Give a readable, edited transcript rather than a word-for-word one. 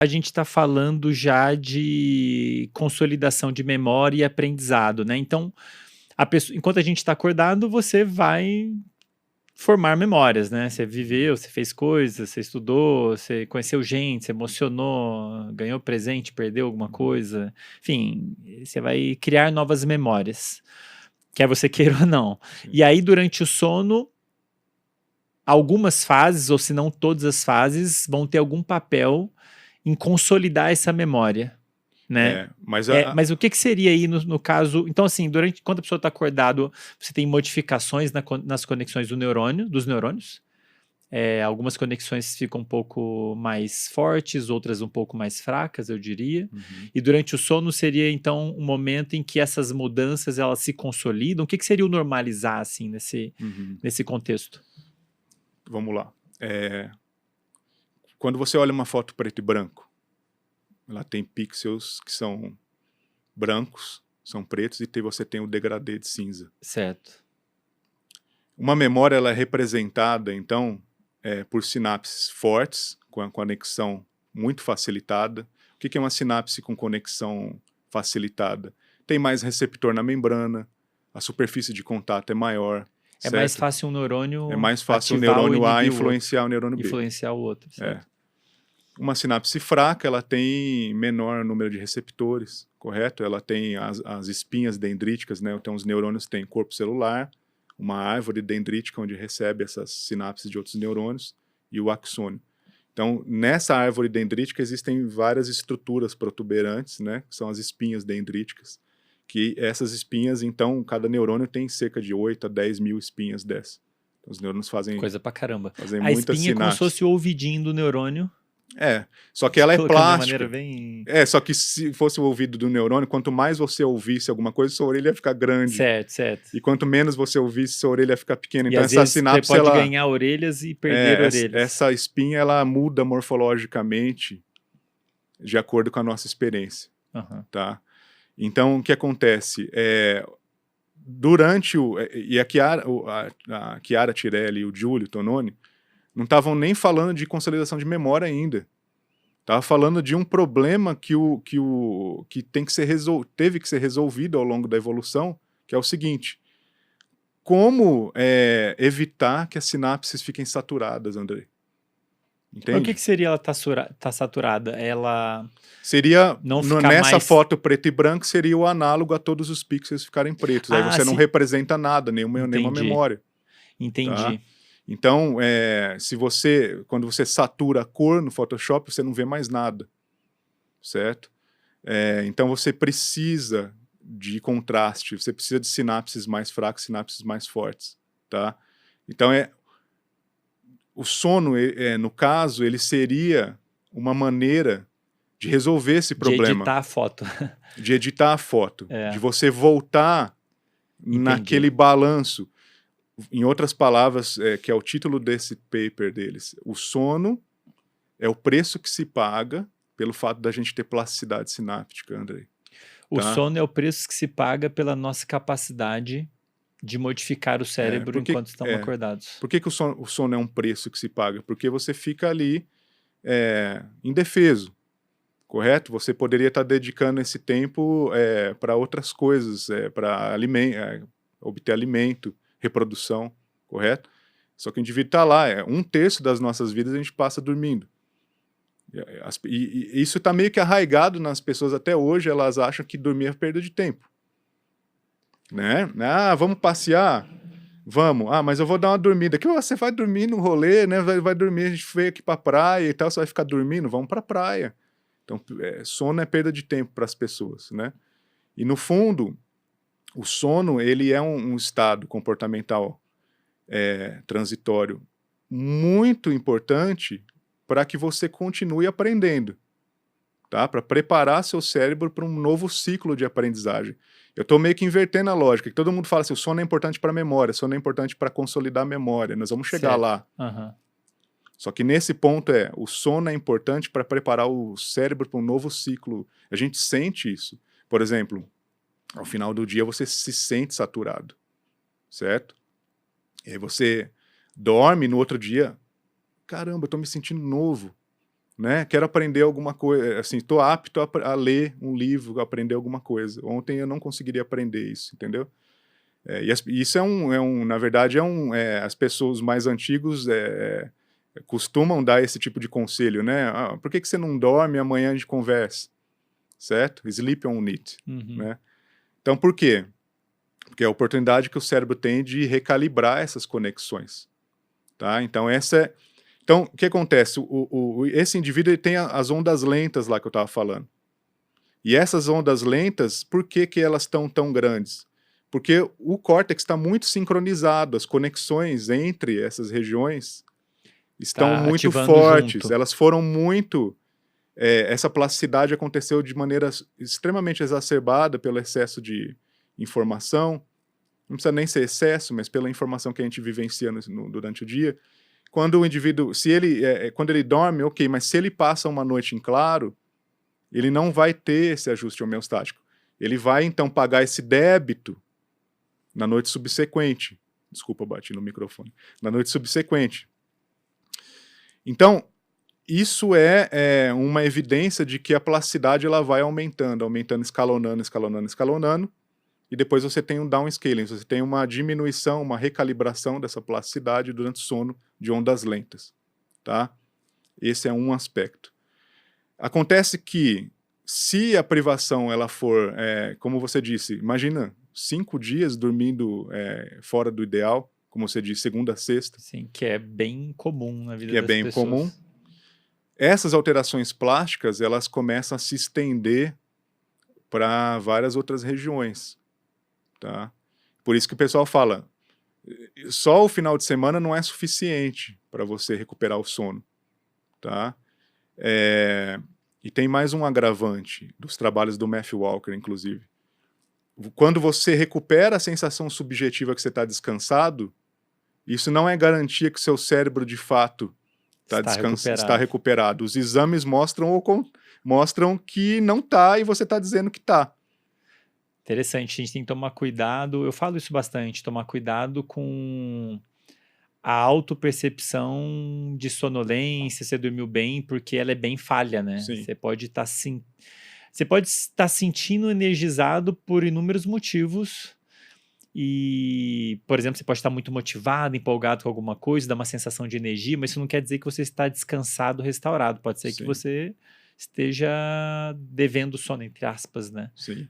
a gente está falando já de consolidação de memória e aprendizado, né? Então, enquanto a gente está acordado, você vai formar memórias, né? Você viveu, você fez coisas, você estudou, você conheceu gente, você emocionou, ganhou presente, perdeu alguma coisa. Enfim, você vai criar novas memórias, quer você queira ou não. Sim. E aí, durante o sono, algumas fases, ou se não todas as fases, vão ter algum papel em consolidar essa memória, né? Mas o que seria aí no caso... Então, assim, quando a pessoa está acordado, você tem modificações nas conexões dos neurônios. Algumas conexões ficam um pouco mais fortes, outras um pouco mais fracas, eu diria. E durante o sono seria, então, um momento em que essas mudanças elas se consolidam. O que seria o normalizar, assim, nesse contexto? Vamos lá. Quando você olha uma foto preto e branco, ela tem pixels que são brancos, são pretos, e você tem o degradê de cinza. Certo. Uma memória ela é representada, então, por sinapses fortes, com a conexão muito facilitada. O que é uma sinapse com conexão facilitada? Tem mais receptor na membrana, a superfície de contato é maior. É mais fácil um neurônio É mais fácil o ativar neurônio A inibir influenciar o neurônio B. Influenciar o outro, certo? Uma sinapse fraca, ela tem menor número de receptores, correto? Ela tem as espinhas dendríticas, né? Então os neurônios têm corpo celular, uma árvore dendrítica onde recebe essas sinapses de outros neurônios e o axônio. Então, nessa árvore dendrítica existem várias estruturas protuberantes, né? Que são as espinhas dendríticas. Que essas espinhas, então, cada neurônio tem cerca de 8 a 10 mil espinhas dessas. Então, os neurônios fazem... Coisa pra caramba. Fazem A muitas espinha é como se sinapses. fosse o ouvidinho do neurônio. Só que ela é plástica. De maneira bem... Só que se fosse o ouvido do neurônio, quanto mais você ouvisse alguma coisa, sua orelha ia ficar grande. Certo. E quanto menos você ouvisse, sua orelha ia ficar pequena. E então às essa vezes sinapse, você pode ganhar orelhas e perder orelhas. Essa espinha, ela muda morfologicamente de acordo com a nossa experiência. Tá? Então, o que acontece? Durante e a Chiara Tirelli e o Giulio Tononi não estavam nem falando de consolidação de memória ainda. Estava falando de um problema que teve que ser resolvido ao longo da evolução, que é o seguinte: como evitar que as sinapses fiquem saturadas, Andrei? Entende? O que seria ela tá saturada? Ela seria, não ficar nessa mais... foto preto e branco, seria o análogo a todos os pixels ficarem pretos. Aí você não representa nada, nenhuma memória. Entendi. Tá? Então, quando você satura a cor no Photoshop, você não vê mais nada, certo? Então você precisa de contraste, você precisa de sinapses mais fracas, sinapses mais fortes, tá? Então o sono, no caso, ele seria uma maneira de resolver esse problema. De editar a foto. De editar a foto, de você voltar naquele balanço. Em outras palavras, que é o título desse paper deles, o sono é o preço que se paga pelo fato da gente ter plasticidade sináptica, Andrei. O sono é o preço que se paga pela nossa capacidade de modificar o cérebro enquanto estamos acordados. Por que o sono é um preço que se paga? Porque você fica ali indefeso, correto? Você poderia estar dedicando esse tempo para outras coisas, para obter alimento, reprodução, correto? Só que o indivíduo está lá, 1/3 das nossas vidas a gente passa dormindo. E isso está meio que arraigado nas pessoas até hoje, elas acham que dormir é perda de tempo. Né? Vamos passear? Vamos. Mas eu vou dar uma dormida. Que você vai dormir no rolê, né? Vai dormir, a gente veio aqui pra praia e tal, você vai ficar dormindo? Vamos pra praia. Então, sono é perda de tempo para as pessoas, né? E no fundo, o sono, ele é um estado comportamental transitório muito importante para que você continue aprendendo, tá? Para preparar seu cérebro para um novo ciclo de aprendizagem. Eu estou meio que invertendo a lógica, que todo mundo fala assim, o sono é importante para a memória, o sono é importante para consolidar a memória, nós vamos chegar lá. Só que nesse ponto o sono é importante para preparar o cérebro para um novo ciclo. A gente sente isso. Por exemplo, ao final do dia você se sente saturado, certo? E aí você dorme no outro dia, caramba, eu estou me sentindo novo, né? Quero aprender alguma coisa, assim, estou apto a ler um livro, a aprender alguma coisa. Ontem eu não conseguiria aprender isso, entendeu? E isso na verdade, as pessoas mais antigos costumam dar esse tipo de conselho, né? Ah, por que você não dorme, amanhã a gente conversa, certo? Sleep on it, né? Então, por quê? Porque é a oportunidade que o cérebro tem de recalibrar essas conexões, tá? Então, Então, o que acontece? Esse indivíduo ele tem as ondas lentas lá que eu estava falando. E essas ondas lentas, por que elas estão tão grandes? Porque o córtex está muito sincronizado, as conexões entre essas regiões estão muito fortes, junto. Elas foram muito... essa plasticidade aconteceu de maneira extremamente exacerbada pelo excesso de informação, não precisa nem ser excesso, mas pela informação que a gente vivencia durante o dia. Quando o indivíduo, quando ele dorme, ok, mas se ele passa uma noite em claro, ele não vai ter esse ajuste homeostático. Ele vai, então, pagar esse débito na noite subsequente. Desculpa, bati no microfone. Na noite subsequente. Então, isso é uma evidência de que a plasticidade ela vai aumentando, escalonando, e depois você tem um downscaling, você tem uma diminuição, uma recalibração dessa plasticidade durante o sono de ondas lentas, tá? Esse é um aspecto. Acontece que, se a privação ela for, como você disse, imagina 5 dias dormindo fora do ideal, como você disse, segunda a sexta. Sim, que é bem comum na vida das pessoas. Que é bem comum. Essas alterações plásticas, elas começam a se estender para várias outras regiões, tá? Por isso que o pessoal fala, só o final de semana não é suficiente para você recuperar o sono, tá? E tem mais um agravante dos trabalhos do Matthew Walker, inclusive. Quando você recupera a sensação subjetiva que você está descansado, isso não é garantia que o seu cérebro, de fato, está recuperado. Os exames mostram que não está e você está dizendo que está. Interessante, a gente tem que tomar cuidado, eu falo isso bastante, tomar cuidado com a autopercepção de sonolência, você dormiu bem, porque ela é bem falha, né? Sim. Você pode estar sentindo energizado por inúmeros motivos e, por exemplo, você pode estar muito motivado, empolgado com alguma coisa, dá uma sensação de energia, mas isso não quer dizer que você está descansado, restaurado. Pode ser que você esteja devendo sono, entre aspas, né? Sim.